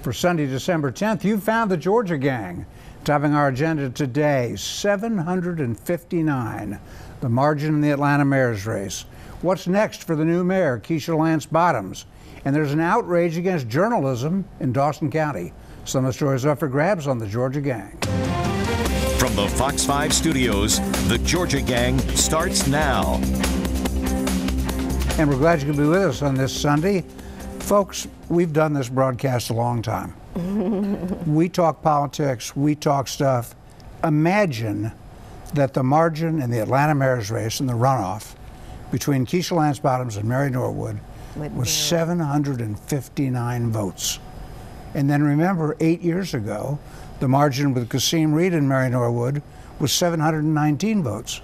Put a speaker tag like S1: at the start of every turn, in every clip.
S1: For Sunday, December 10th, you found the Georgia Gang. Topping our agenda today, 759, the margin in the Atlanta mayor's race. What's next for the new mayor, Keisha Lance Bottoms? And there's an outrage against journalism in Dawson County. Some of the stories up for grabs on the Georgia Gang.
S2: From the Fox 5 studios, the Georgia Gang starts now.
S1: And we're glad you could be with us on this Sunday. Folks, we've done this broadcast a long time. We talk politics, we talk stuff. Imagine that the margin in the Atlanta mayor's race and the runoff between Keisha Lance Bottoms and Mary Norwood was 759 votes. And then remember, 8 years ago, the margin with Kasim Reed and Mary Norwood was 719 votes.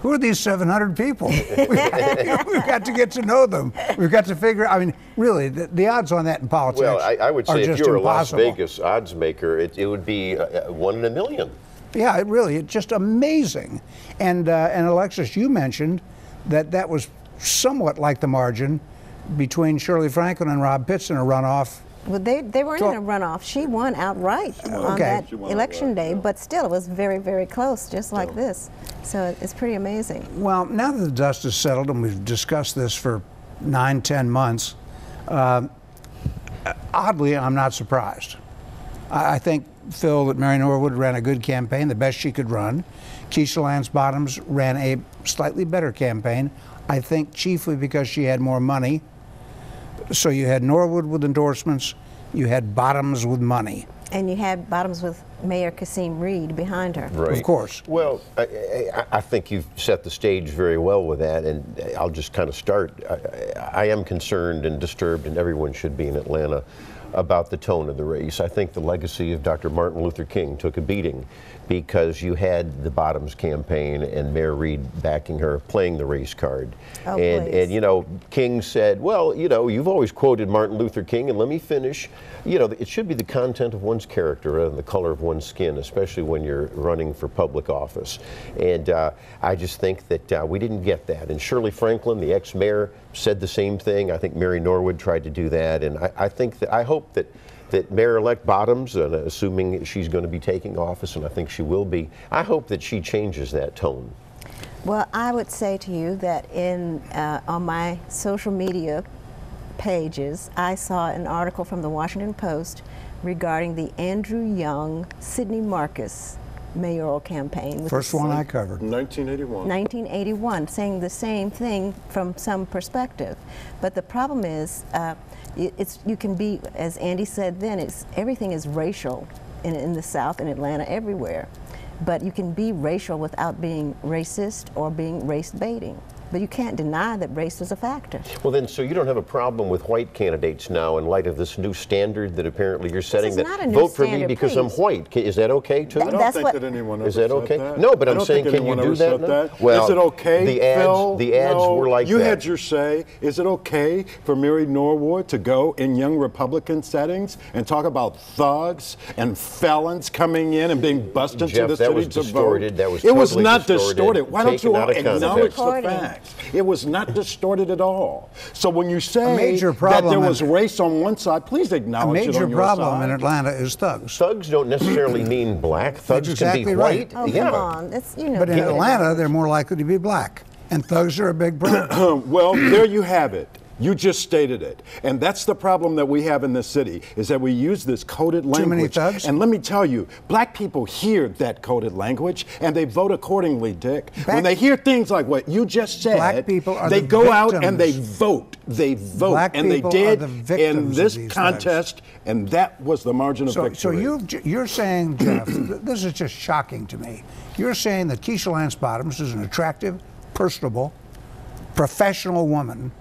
S1: Who are these 700 people? We've got to get to know them. We've got to figure out, I mean, really, the odds on that in politics
S3: Well, I would say
S1: are
S3: if you're
S1: impossible.
S3: a Las Vegas odds maker, it would be 1 in a million.
S1: Yeah, it's just amazing. And Alexis, you mentioned that was somewhat like the margin between Shirley Franklin and Rob Pitts in a runoff.
S4: Well, they weren't in a runoff. She won outright on that election day, but still it was very, very close, just like this. So it's pretty amazing.
S1: Well, now that the dust is settled and we've discussed this for 9-10 months, oddly, I'm not surprised. I think, Phil, that Mary Norwood ran a good campaign, the best she could run. Keisha Lance Bottoms ran a slightly better campaign, I think chiefly because she had more money. So you had Norwood with endorsements, you had Bottoms with money.
S4: And you had Bottoms with Mayor Kasim Reed behind her.
S3: Right.
S1: Of course.
S3: Well, I think you've set the stage very well with that, and I'll just kind of start. I am concerned and disturbed, and everyone should be in Atlanta, about the tone of the race. I think the legacy of Dr. Martin Luther King took a beating because you had the Bottoms campaign and Mayor Reed backing her, playing the race card.
S4: Oh,
S3: and you know, King said, well, you know, you've always quoted Martin Luther King, and let me finish. You know, it should be the content of one's character rather than the color of one's skin, especially when you're running for public office. And I just think that we didn't get that. And Shirley Franklin, the ex-mayor, said the same thing. I think Mary Norwood tried to do that. And I hope that Mayor-elect Bottoms, assuming she's going to be taking office, and I think she will be, I hope that she changes that tone.
S4: Well, I would say to you that on my social media pages, I saw an article from the Washington Post regarding the Andrew Young, Sidney Marcus mayoral campaign.
S1: First one I covered.
S5: 1981.
S4: 1981, saying the same thing from some perspective. But the problem is, you can be, as Andy said then, everything is racial in the South, in Atlanta, everywhere. But you can be racial without being racist or being race baiting. But you can't deny that race is a factor.
S3: Well then, so you don't have a problem with white candidates now in light of this new standard that apparently you're setting, that vote for me because I'm white. Is that okay too?
S5: I don't think that anyone ever said that.
S3: No, but I'm saying, can you do that now?
S5: Well, is it okay, Phil?
S3: The ads were like that.
S5: You had your say. Is it okay for Mary Norwood to go in young Republican settings and talk about thugs and felons coming in and being bused into the city to vote?
S3: It
S5: was not distorted. Why don't you all acknowledge the fact? It was not distorted at all. So when you say that there was race on one side, please acknowledge it on your side.
S1: A major problem in Atlanta is thugs.
S3: Thugs don't necessarily mean black. Thugs can be white.
S4: Oh, come on. That's, you know,
S1: but in Atlanta, they're more likely to be black. And thugs are a big problem.
S5: Well, there you have it. You just stated it. And that's the problem that we have in this city, is that we use this coded language.
S1: Too many thugs?
S5: And let me tell you, black people hear that coded language and they vote accordingly, Dick. When they hear things like what you just said,
S1: black people are
S5: they
S1: the
S5: go
S1: victims.
S5: out and they vote. They vote.
S1: Black
S5: and they
S1: people
S5: did
S1: are the victims
S5: in this
S1: of these
S5: contest, and that was the margin of victory.
S1: So you're saying, Jeff, this is just shocking to me. You're saying that Keisha Lance Bottoms is an attractive, personable, professional woman,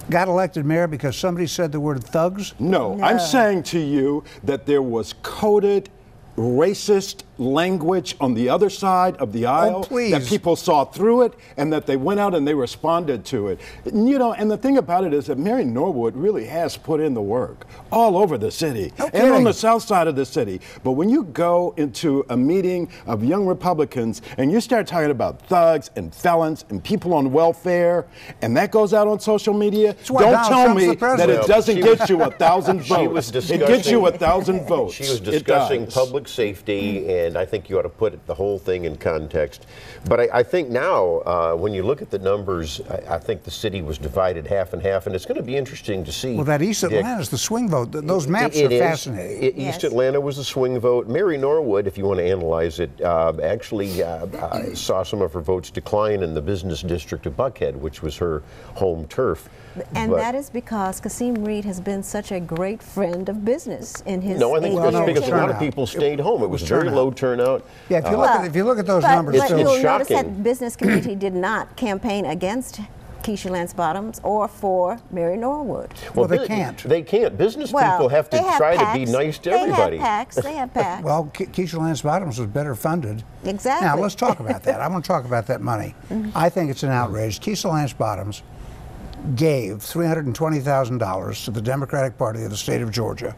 S1: got elected mayor because somebody said the word thugs?
S5: No, I'm saying to you that there was coded racist language on the other side of the aisle, that people saw through it, and that they went out and they responded to it. You know, and the thing about it is that Mary Norwood really has put in the work all over the city and on the south side of the city. But when you go into a meeting of young Republicans and you start talking about thugs and felons and people on welfare, and that goes out on social media, don't tell me that it doesn't get you 1,000 votes. It gets you 1,000 votes.
S3: She was discussing public safety, and I think you ought to put the whole thing in context. But I think now, when you look at the numbers, I think the city was divided half and half, and it's going to be interesting to see.
S1: Well, that East Atlanta is the swing vote. Those maps are fascinating.
S3: East Atlanta was the swing vote. Mary Norwood, if you want to analyze it, actually saw some of her votes decline in the business district of Buckhead, which was her home turf.
S4: And that is because Kasim Reed has been such a great friend of business in his.
S3: No, I think it's because a lot of people stayed home. It was very low turnout.
S1: Yeah, if you look at those numbers,
S4: but you'll notice that the business community did not campaign against Keisha Lance Bottoms or for Mary Norwood.
S1: Well, they can't.
S3: They can't. Business people have to try to be nice to everybody.
S4: They have PACs. They have PACs.
S1: Well, Keisha Lance Bottoms was better funded.
S4: Exactly.
S1: Now, let's talk about that. I want to talk about that money. I think it's an outrage. Keisha Lance Bottoms gave $320,000 to the Democratic Party of the state of Georgia,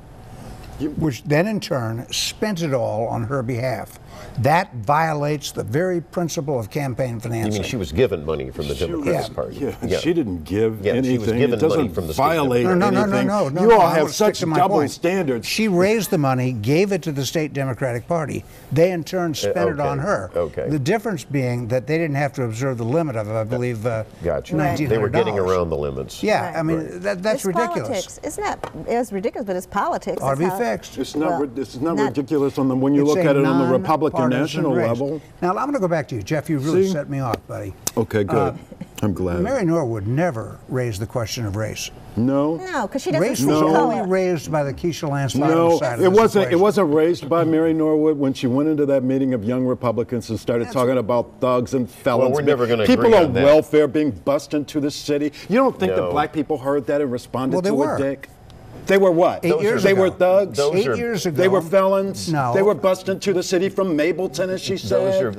S1: which then in turn spent it all on her behalf. That violates the very principle of campaign financing.
S3: You mean she was given money from the Democratic Party?
S5: Yeah, she didn't give anything.
S3: She was given
S5: it doesn't
S3: money from the
S5: violate anything.
S1: No.
S5: You all have such double standards.
S1: She raised the money, gave it to the state Democratic Party. They in turn spent it on her. The difference being that they didn't have to observe the limit of, I believe, $1,900.
S3: They were getting around the limits.
S1: Yeah, I mean, that's ridiculous.
S4: Politics. It's not. It's ridiculous, but it's politics.
S1: Ought to be fixed.
S5: It's not ridiculous when you look at it on the Republican national level.
S1: Now, I'm going to go back to you, Jeff. You really set me off, buddy.
S5: Okay, good. I'm glad.
S1: Mary Norwood never raised the question of race.
S5: No.
S4: No, because she doesn't
S1: Race was only raised by the Keisha Lance Bottoms side of the situation.
S5: It wasn't raised by Mary Norwood when she went into that meeting of young Republicans and started talking about thugs and felons.
S3: Well, we're never going to
S5: people
S3: agree
S5: on
S3: on that.
S5: welfare being bussed into the city. You don't think that black people heard that and responded to it, Dick? They were what?
S1: 8 years
S5: they
S1: ago.
S5: were thugs?
S1: 8 years ago.
S5: They were felons?
S1: No.
S5: They were bussed into the city from Mableton, as she said?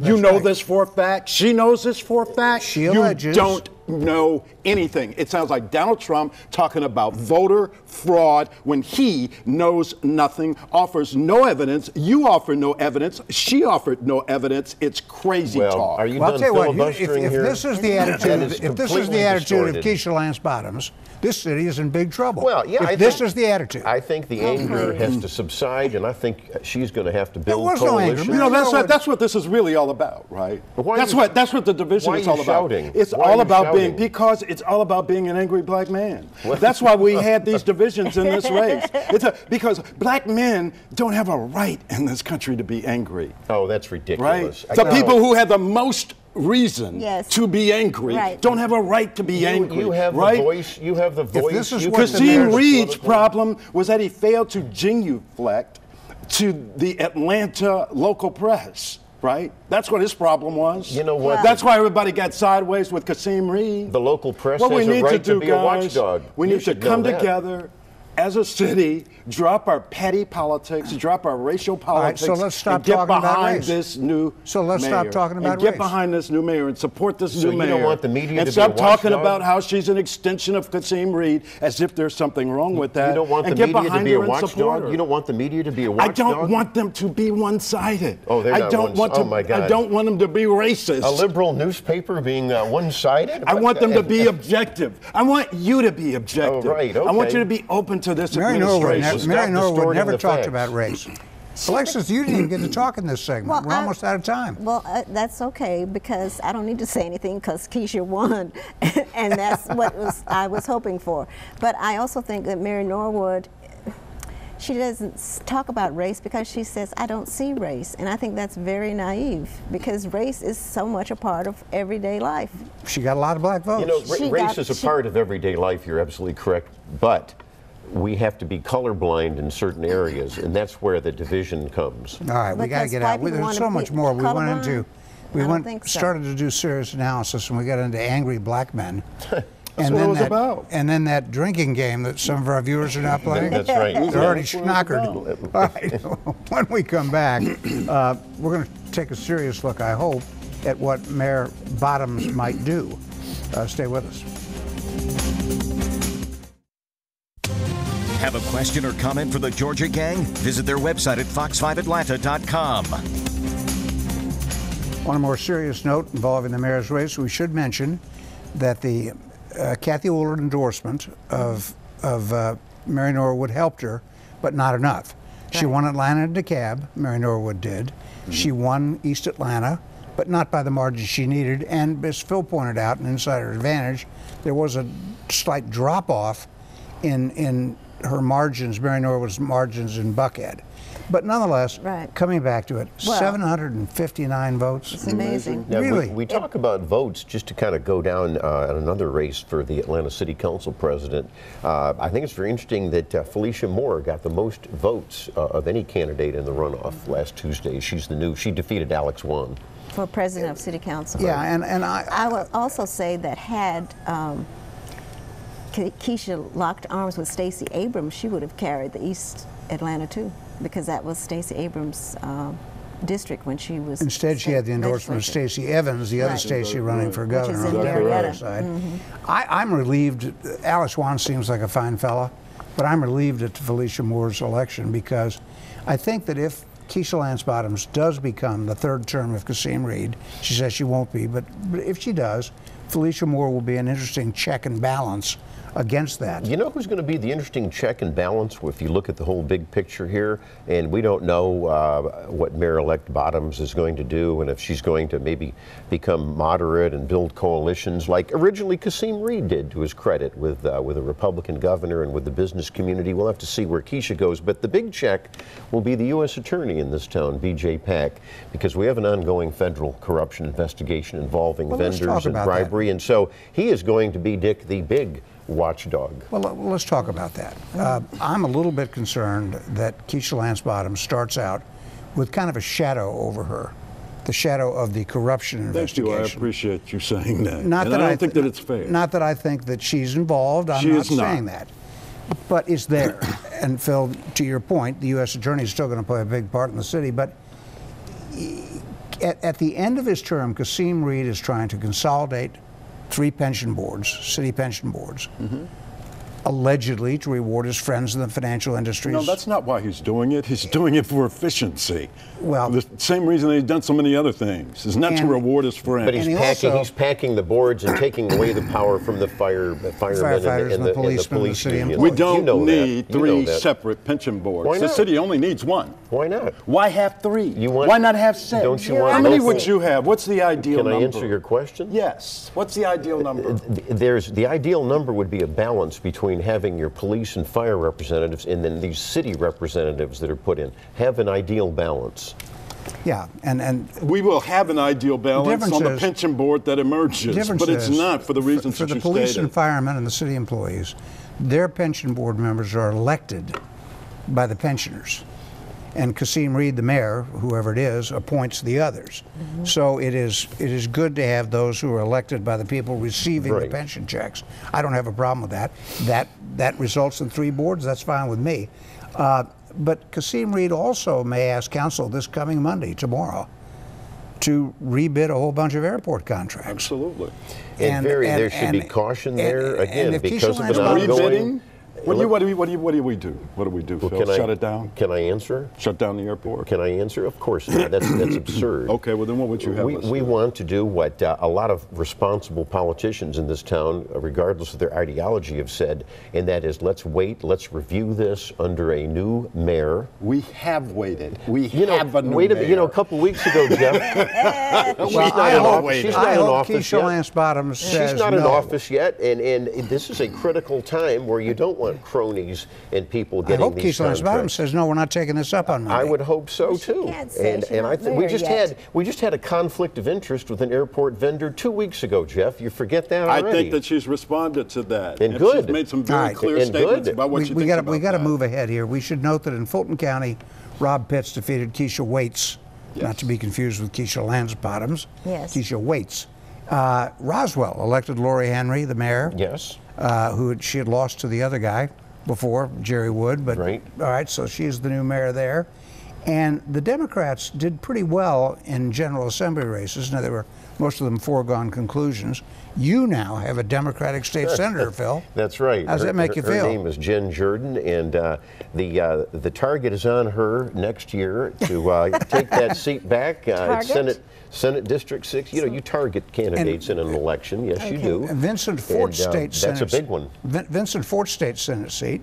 S1: You
S5: know this for a fact? She knows this for a fact?
S1: She alleges.
S5: You don't know anything. It sounds like Donald Trump talking about voter fraud when he knows nothing, offers no evidence. You offer no evidence. She offered no evidence. It's crazy talk.
S3: Are you
S1: I'll
S3: done
S1: tell you what,
S3: filibustering
S1: if
S3: here?
S1: this is the attitude, of Keisha Lance Bottoms, this city is in big trouble.
S3: Well, yeah,
S1: if this is the attitude.
S3: I think the anger has to subside, and I think she's going to have to build
S1: was no anger.
S3: coalition.
S5: You know, that's what this is really all about, right? That's what the division is all about. It's all about it's all about being an angry black man. That's why we had these divisions in this race. Because black men don't have a right in this country to be angry.
S3: Oh, that's ridiculous.
S5: Right? The people who have the most reason to be angry don't have a right to be angry.
S3: You have the voice. You have the voice.
S5: Kasim Reed's problem was that he failed to genuflect to the Atlanta local press. Right? That's what his problem was.
S3: You know what?
S5: That's why everybody got sideways with Kasim Reed.
S3: The local press has a right to be a watchdog.
S5: We need to come together as a city, drop our petty politics, drop our racial politics,
S1: so let's stop
S5: and get
S1: talking about
S5: behind
S1: race.
S5: this new
S1: So let's
S5: mayor.
S1: stop talking about
S5: and get
S1: race.
S5: behind this new mayor and support this new
S3: you
S5: mayor.
S3: don't want the media
S5: and
S3: to
S5: stop
S3: be a
S5: talking
S3: watchdog?
S5: about how she's an extension of Kasim Reed as if there's something wrong with that.
S3: You don't want the
S5: and get
S3: media to
S5: behind
S3: be a
S5: her and support
S3: watchdog?
S5: her.
S3: You don't want the media to be a watchdog?
S5: I don't want them to be one-sided.
S3: Oh, they're not
S5: oh my God. I don't want them to be racist.
S3: A liberal newspaper being one-sided?
S5: I want them to be objective. I want you to be objective.
S3: Oh, right, okay.
S5: I want you to be open to this administration.
S1: Mary Norwood never talked about race. Alexis, you didn't even get to talk in this segment. We're almost out of time.
S4: Well, that's okay because I don't need to say anything because Keisha won, and that's what I was hoping for. But I also think that Mary Norwood, she doesn't talk about race because she says, I don't see race. And I think that's very naive because race is so much a part of everyday life.
S1: She got a lot of black votes.
S3: You know, race is a part of everyday life, you're absolutely correct. But we have to be colorblind in certain areas, and that's where the division comes.
S1: All right, we got to get out. There's so much more. Started to do serious analysis, and we got into angry black men.
S5: That's what it was about.
S1: And then that drinking game that some of our viewers are not playing.
S3: That's right.
S1: They're already schnockered. All right. When we come back, we're going to take a serious look, I hope, at what Mayor Bottoms might do. Stay with us.
S2: Have a question or comment for the Georgia Gang? Visit their website at fox5atlanta.com.
S1: On a more serious note involving the mayor's race, we should mention that the Kathy Woolard endorsement of Mary Norwood helped her, but not enough. Right. She won Atlanta and DeKalb, Mary Norwood did. Mm-hmm. She won East Atlanta, but not by the margin she needed. And as Phil pointed out, an insider advantage, there was a slight drop-off in her margins, Mary Norwood's margins in Buckhead. But nonetheless, coming back to it, 759 votes.
S4: It's amazing.
S3: Now,
S1: really?
S3: We talk about votes just to kind of go down another race for the Atlanta City Council president. I think it's very interesting that Felicia Moore got the most votes of any candidate in the runoff last Tuesday. She defeated Alex Wan.
S4: For president of City Council.
S1: Yeah, and
S4: I would also say that had Keisha locked arms with Stacey Abrams, she would have carried the East Atlanta too, because that was Stacey Abrams' district when she was.
S1: Instead, she had the endorsement of Stacey Evans, the other Stacey running for governor on the Democratic side. I'm relieved. Alex Wan seems like a fine fella, but I'm relieved at Felicia Moore's election because I think that if Keisha Lance Bottoms does become the third term of Kasim Reed, she says she won't be, but if she does, Felicia Moore will be an interesting check and balance against that.
S3: You know who's going to be the interesting check and balance if you look at the whole big picture here? And we don't know what Mayor-elect Bottoms is going to do and if she's going to maybe become moderate and build coalitions like originally Kasim Reed did, to his credit, with a Republican governor and with the business community. We'll have to see where Keisha goes. But the big check will be the U.S. Attorney in this town, B.J. Pack, because we have an ongoing federal corruption investigation involving vendors and bribery. And so he is going to be, Dick, the big watchdog.
S1: Well, let's talk about that. I'm a little bit concerned that Keisha Lance Bottoms starts out with kind of a shadow over her, the shadow of the corruption investigation.
S5: Thank you. I appreciate you saying that.
S1: Not that
S5: I don't think that it's fair.
S1: Not that I think that she's involved. I'm not saying that. But it's there. And Phil, to your point, the U.S. Attorney is still going to play a big part in the city. But at the end of his term, Kasim Reed is trying to consolidate 3 pension boards, city pension boards, allegedly to reward his friends in the financial industries.
S5: No, that's not why he's doing it. He's doing it for efficiency.
S1: Well,
S5: the same reason he's done so many other things is not to reward his friends.
S3: But he's packing the boards and taking away the power from the firemen and the policemen and the city employees.
S5: We don't need 3 separate pension boards.
S3: Why not?
S5: The city only needs 1.
S3: Why not?
S5: Why have 3? Why not have 6?
S3: Don't you want
S5: How many would you have? What's the ideal number?
S3: Can I answer your question?
S5: Yes. What's the ideal number?
S3: The ideal number would be a balance between having your police and fire representatives and then these city representatives that are put in. Have an ideal balance.
S1: Yeah, and
S5: we will have an ideal balance on the pension board that emerges, but it's not for the reasons that you stated.
S1: For the police and firemen and the city employees, their pension board members are elected by the pensioners. And Kasim Reed, the mayor, whoever it is, appoints the others. So it is good to have those who are elected by the people receiving the pension checks. I don't have a problem with that. That results in 3 boards. That's fine with me. But Kasim Reed also may ask council this coming Monday, tomorrow, to rebid a whole bunch of airport contracts.
S5: Absolutely.
S3: And there should be caution there, again, because of an ongoing...
S5: What do we do? What do we do,
S3: well,
S5: Phil? Shut it down?
S3: Can I answer?
S5: Shut down the airport?
S3: Can I answer? Of course not. That's absurd.
S5: Okay, well then what would you have?
S3: We want to do what a lot of responsible politicians in this town, regardless of their ideology, have said, and that is, let's wait, let's review this under a new mayor.
S5: We have waited. We have a new mayor.
S3: You know, a couple weeks ago, Jeff, she's not in office yet.
S1: Lance Bottoms says
S3: she's not in office yet, and this is a critical time where you don't want cronies and people getting these contracts.
S1: I hope Keisha Lance Bottoms says, no, we're not taking this up on Monday.
S3: I would hope so, too. And I think we just had a conflict of interest with an airport vendor 2 weeks ago, Jeff. You forget that already.
S5: I think that she's responded to that.
S3: And good.
S5: She's made some very clear statements about what she thinks about that.
S1: We got to move ahead here. We should note that in Fulton County, Rob Pitts defeated Keisha Waits, not to be confused with Keisha Lance Bottoms.
S4: Yes.
S1: Keisha Waits. Roswell elected Lori Henry, the mayor.
S3: Yes.
S1: She had lost to the other guy before, Jerry Wood. But
S3: right.
S1: All right, so she's the new mayor there. And the Democrats did pretty well in General Assembly races. Now, they were most of them foregone conclusions. You now have a Democratic state senator, Phil.
S3: That's right.
S1: How does that make you feel?
S3: Her name is Jen Jordan, and the target is on her next year to take that seat back. Senate District 6. You know, you target candidates in an election. Yes, you do.
S1: And Vincent Fort's state Senate.
S3: That's a big one.
S1: Vincent Fort's state Senate seat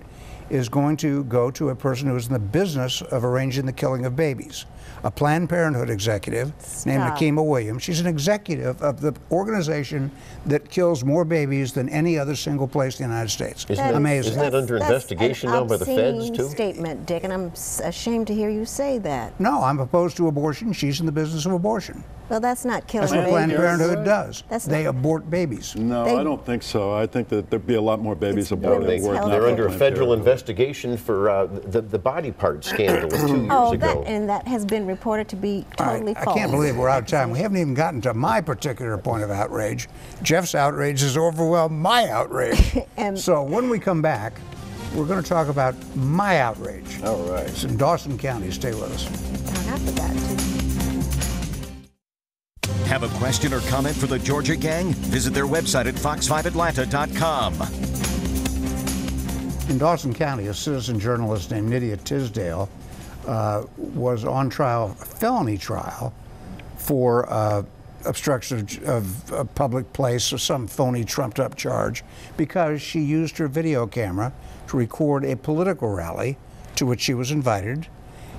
S1: is going to go to a person who is in the business of arranging the killing of babies. A Planned Parenthood executive named Nakima Williams. She's an executive of the organization that kills more babies than any other single place in the United States. Amazing.
S3: Isn't that under investigation now by the feds, too?
S4: Statement, Dick, and I'm ashamed to hear you say that.
S1: No, I'm opposed to abortion. She's in the business of abortion.
S4: Well, that's not killing
S1: babies. That's what Planned Parenthood does. They abort babies.
S5: No, I don't think so. I think that there'd be a lot more babies aborted.
S3: They're under a federal investigation for the body part scandal 2 years ago.
S4: And that has been reported to be totally false.
S1: I can't believe we're out of time. We haven't even gotten to my particular point of outrage. Jeff's outrage has overwhelmed my outrage. So when we come back, we're going to talk about my outrage.
S5: All right.
S1: It's in Dawson County. Stay with us.
S4: I forgot to.
S2: Have a question or comment for the Georgia Gang? Visit their website at fox5atlanta.com.
S1: In Dawson County, a citizen journalist named Nydia Tisdale was on trial, a felony trial, for obstruction of a public place or some phony trumped-up charge because she used her video camera to record a political rally to which she was invited.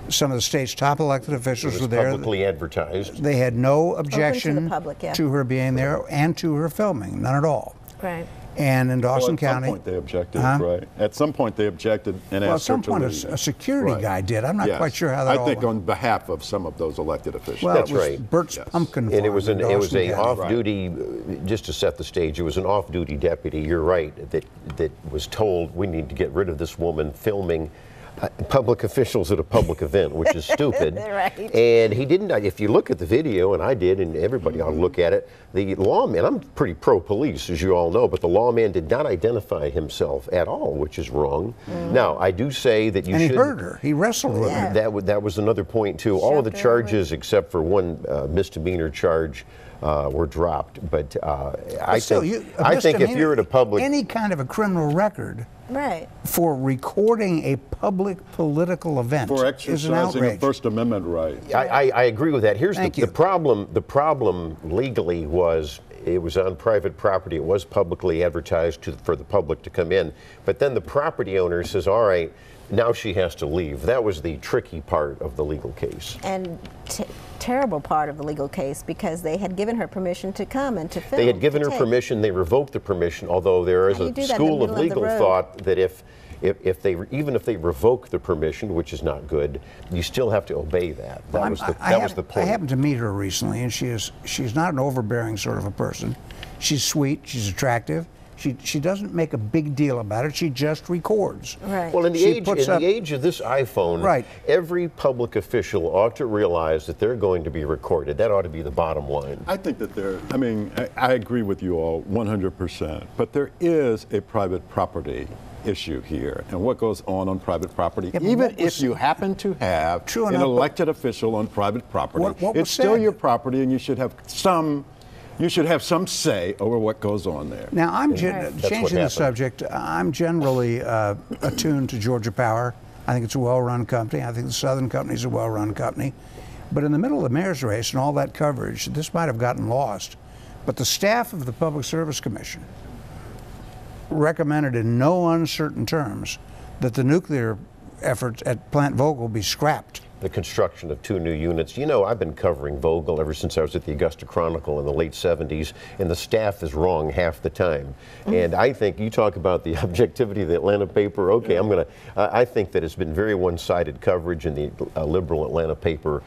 S1: Some of the state's top elected officials were there.
S3: Publicly advertised.
S1: They had no objection
S4: to the public,
S1: to her being there and to her filming, none at all.
S4: Right.
S1: And in Dawson County,
S5: at some point they objected, right? At some point they objected and asked her to leave.
S1: Well, at some point a security guy did. I'm not quite sure how that all
S5: I think on behalf of some of those elected officials.
S1: Well,
S3: that's
S1: it was
S3: right.
S1: Bert's Pumpkin Farm.
S3: And it was a off-duty,
S1: right.
S3: Just to set the stage, it was an off-duty deputy, you're right, that was told we need to get rid of this woman filming public officials at a public event, which is stupid.
S4: Right.
S3: And he didn't, if you look at the video, and I did, and everybody ought to look at it, the lawman, I'm pretty pro-police, as you all know, but the lawman did not identify himself at all, which is wrong. Now, I do say that you should...
S1: And he hurt her. He wrestled with her.
S3: That was another point, too. All of the charges, except for one misdemeanor charge, were dropped. But I think if you're at a public...
S1: Any kind of a criminal record...
S4: Right.
S1: For recording a public political event
S5: for
S1: is an outrage.
S5: exercising a First Amendment right.
S3: I agree with that. Here's the problem. The problem legally was it was on private property. It was publicly advertised for the public to come in. But then the property owner says, all right, now she has to leave. That was the tricky part of the legal case.
S4: And terrible part of the legal case, because they had given her permission to come and to film.
S3: They had given her permission. They revoked the permission, although there is a school of legal thought that even if they revoke the permission, which is not good, you still have to obey that. That was the point.
S1: I happened to meet her recently, and she's not an overbearing sort of a person. She's sweet. She's attractive. She doesn't make a big deal about it. She just records.
S4: Right.
S3: Well, in the age of this iPhone, every public official ought to realize that they're going to be recorded. That ought to be the bottom line.
S5: I think that I agree with you all 100%, but there is a private property issue here and what goes on private property. Even if you happen to have an elected official on private property, it's still your property, and you should have some say over what goes on there.
S1: Now, I'm changing the subject. I'm generally attuned to Georgia Power. I think it's a well-run company. I think the Southern Company is a well-run company. But in the middle of the mayor's race and all that coverage, this might have gotten lost. But the staff of the Public Service Commission recommended in no uncertain terms that the nuclear efforts at Plant Vogtle be scrapped.
S3: The construction of 2 new units. You know, I've been covering Vogtle ever since I was at the Augusta Chronicle in the late 70s, and the staff is wrong half the time. And I think you talk about the objectivity of the Atlanta paper. Okay, I think that it's been very one-sided coverage in the liberal Atlanta paper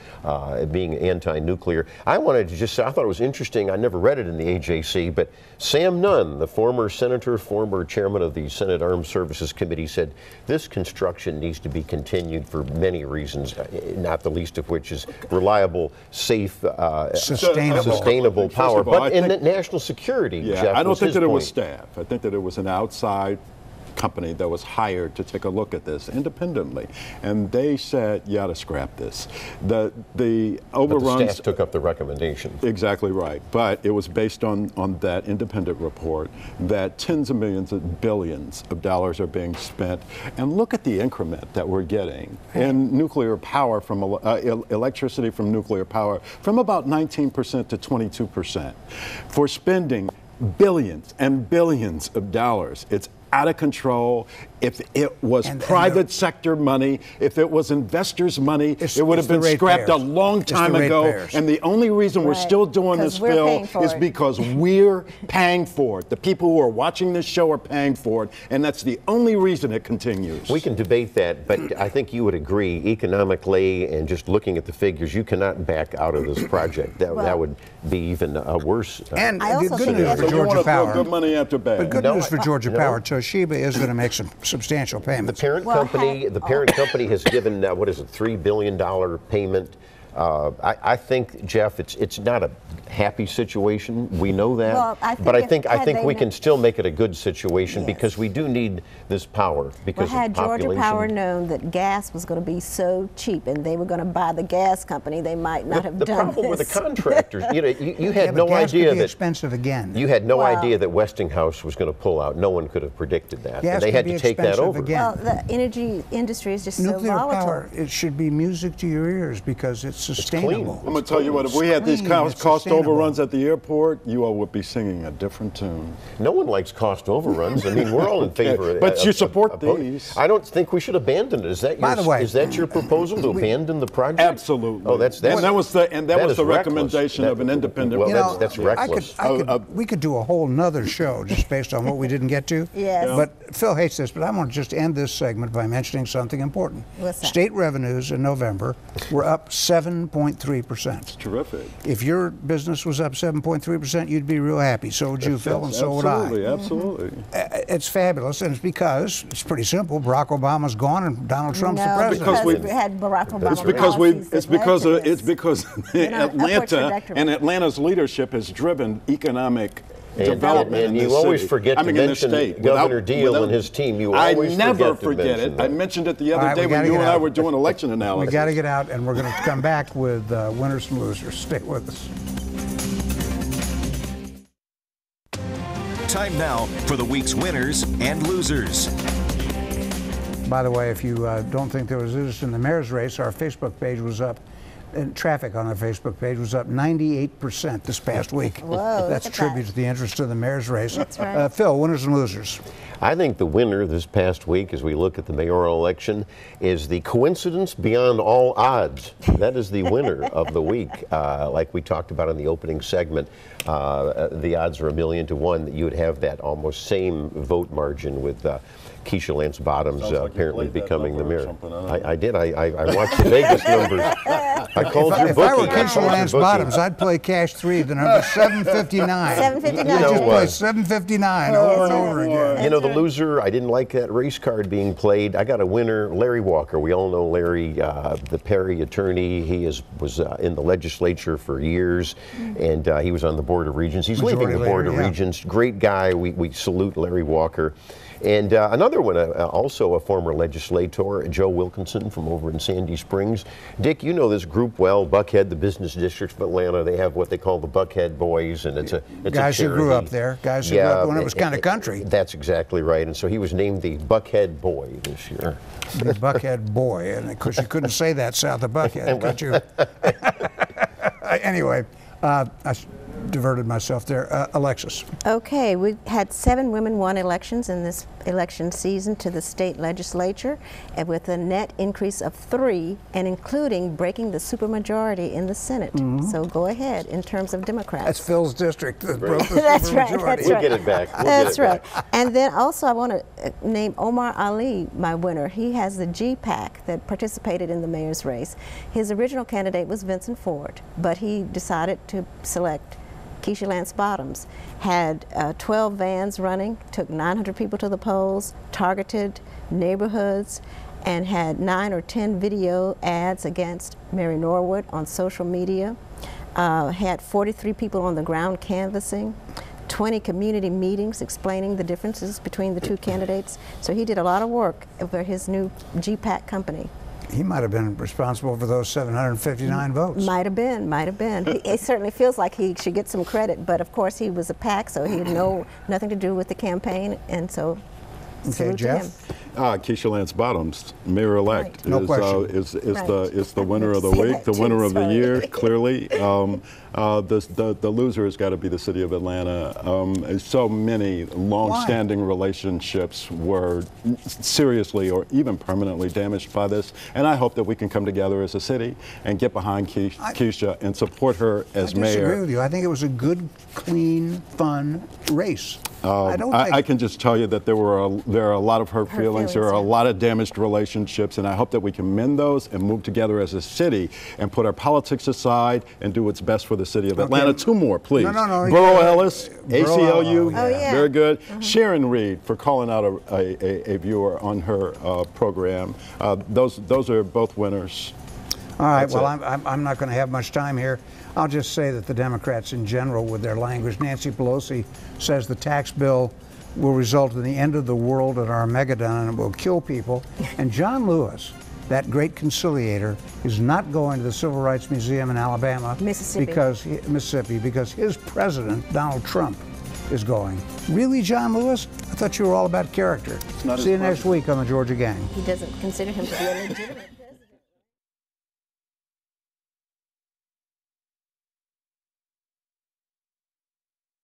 S3: being anti-nuclear. I wanted to just say, I thought it was interesting. I never read it in the AJC, but Sam Nunn, the former senator, former chairman of the Senate Armed Services Committee, said this construction needs to be continued for many reasons. not the least of which is reliable, safe,
S1: sustainable
S3: power.
S5: Of all,
S3: But in national security,
S5: yeah,
S3: Jeff,
S5: I don't think that it was
S3: point.
S5: staff. I think that it was an outside company that was hired to take a look at this independently, and they said you ought to scrap this. The overruns.
S3: But the staff took up the recommendation.
S5: Exactly right, but it was based on that independent report that tens of millions and billions of dollars are being spent, and look at the increment that we're getting in nuclear power from electricity from nuclear power from about 19% to 22% for spending billions and billions of dollars. It's out of control. If it was private sector money, if it was investors' money, it would have been scrapped a long time ago. And the only reason we're still doing this, Phil, is because we're paying for it. The people who are watching this show are paying for it, and that's the only reason it continues.
S3: We can debate that, but I think you would agree, economically and just looking at the figures, you cannot back out of this project. That would be even worse.
S1: And good news for Georgia Power.
S5: Good money after bad.
S1: But good news for Georgia Power. Toshiba is going to make some substantial payments.
S3: The parent company has given what is it, $3 billion payment. I think, Jeff, it's not a happy situation. We know that,
S4: well,
S3: I think we can still make it a good situation because we do need this power because
S4: had
S3: of population.
S4: Georgia Power known that gas was going to be so cheap and they were going to buy the gas company, they might not have done this.
S3: The problem with the contractors, you had no
S1: gas
S3: idea
S1: could be
S3: that
S1: expensive again.
S3: You had no idea that Westinghouse was going to pull out. No one could have predicted that.
S1: Gas
S3: and they had to take that over.
S1: Again.
S4: Well, the energy industry is just
S1: Nuclear
S4: so volatile.
S1: power, it should be music to your ears because it's sustainable.
S5: I'm going to tell you what, if we had these cost overruns at the airport, you all would be singing a different tune.
S3: No one likes cost overruns. I mean, we're all in favor of it.
S5: But you support these.
S3: I don't think we should abandon it. Is that
S1: By the way,
S3: is that your proposal to abandon the project?
S5: Absolutely.
S3: Oh, that's
S5: and that was the
S3: reckless.
S5: recommendation of an independent.
S3: Well, that's reckless.
S1: We could do a whole nother show just based on what we didn't get to.
S4: Yes.
S1: But Phil hates this, but I want to just end this segment by mentioning something important.
S4: What's that?
S1: State revenues in November were up 7.3%.
S5: Terrific.
S1: If your business was up 7.3%, you'd be real happy. So would you, Phil, and so would I.
S5: Absolutely.
S1: It's fabulous, and it's because it's pretty simple. Barack Obama's gone, and Donald Trump's the president.
S4: Because we had Barack Obama.
S5: It's because Atlanta and Atlanta's leadership has driven economic development
S3: and
S5: in
S3: you
S5: this
S3: always
S5: city.
S3: forget to mention Governor Deal and his team. You always
S5: I never
S3: forget
S5: it.
S3: that.
S5: I mentioned it the other day when you and I were doing election analysis.
S1: We got to get out, and we're going to come back with winners and losers. Stay with us.
S2: Time now for the week's winners and losers.
S1: By the way, if you don't think there was interest in the mayor's race, our Facebook page was up. And traffic on our Facebook page was up 98% this past week.
S4: Whoa,
S1: that's a tribute to the interest of the mayor's race.
S4: That's right.
S1: Phil, winners and losers.
S3: I think the winner this past week, as we look at the mayoral election, is the coincidence beyond all odds. That is the winner of the week. Like we talked about in the opening segment, the odds are 1,000,000 to 1 that you would have that almost same vote margin with Keisha Lance Bottoms apparently becoming the mayor. I did. I watched the Vegas numbers. I called your bookie.
S1: If I were Keisha Lance Bottoms, I'd play Cash 3, the number 759.
S4: 759.
S1: Just play 759 over and over again.
S3: You know, the loser, I didn't like that race card being played. I got a winner, Larry Walker. We all know Larry, the Perry attorney. He was in the legislature for years, and he was on the Board of Regents. He's leaving the Board of Regents. Great guy. We salute Larry Walker. And another one, also a former legislator, Joe Wilkinson from over in Sandy Springs. Dick, you know this group well, Buckhead, the business district of Atlanta. They have what they call the Buckhead Boys, and it's
S1: guys who grew up there, guys who grew up when it was kind of country.
S3: That's exactly right. And so he was named the Buckhead Boy this year.
S1: The Buckhead Boy, and of course you couldn't say that south of Buckhead, could you? Anyway, I diverted myself there. Alexis.
S4: Okay, we had 7 women won elections in this election season to the state legislature, and with a net increase of 3, and including breaking the supermajority in the Senate. So go ahead in terms of Democrats.
S1: That's Phil's district. That broke the
S4: That's right.
S1: supermajority.
S4: That's
S3: We'll
S4: right.
S3: get it back.
S4: That's right. And then also I want to name Omar Ali my winner. He has the GPAC that participated in the mayor's race. His original candidate was Vincent Ford, but he decided to select Keisha Lance Bottoms. Had 12 vans running, took 900 people to the polls, targeted neighborhoods, and had 9 or 10 video ads against Mary Norwood on social media, had 43 people on the ground canvassing, 20 community meetings explaining the differences between the two candidates. So he did a lot of work for his new GPAC company.
S1: He might have been responsible for those 759 votes.
S4: Might have been, might have been. It certainly feels like he should get some credit, but of course he was a PAC, so he had nothing to do with the campaign, and so
S1: okay, Jeff?
S5: Keisha Lance Bottoms, mayor-elect,
S1: right.
S5: is the winner of the week, the winner of the year, clearly. The loser has got to be the city of Atlanta. So many long-standing relationships were seriously or even permanently damaged by this, and I hope that we can come together as a city and get behind Keisha and support her as mayor. I
S1: disagree with you. I think it was a good, clean, fun race.
S5: I can just tell you that there are a lot of hurt feelings. There are a lot of damaged relationships, and I hope that we can mend those and move together as a city and put our politics aside and do what's best for the city of Atlanta. Two more, please.
S1: No.
S5: Borough Ellis, ACLU,
S4: yeah.
S5: very good. Sharon Reed for calling out a viewer on her program. Those are both winners.
S1: All right, well, I'm not going to have much time here. I'll just say that the Democrats in general, with their language, Nancy Pelosi says the tax bill will result in the end of the world at Armageddon and it will kill people. And John Lewis, that great conciliator, is not going to the Civil Rights Museum in Alabama, Mississippi, because his president, Donald Trump, is going. Really, John Lewis? I thought you were all about character. See you next week on the Georgia Gang.
S4: He doesn't consider him to be illegitimate.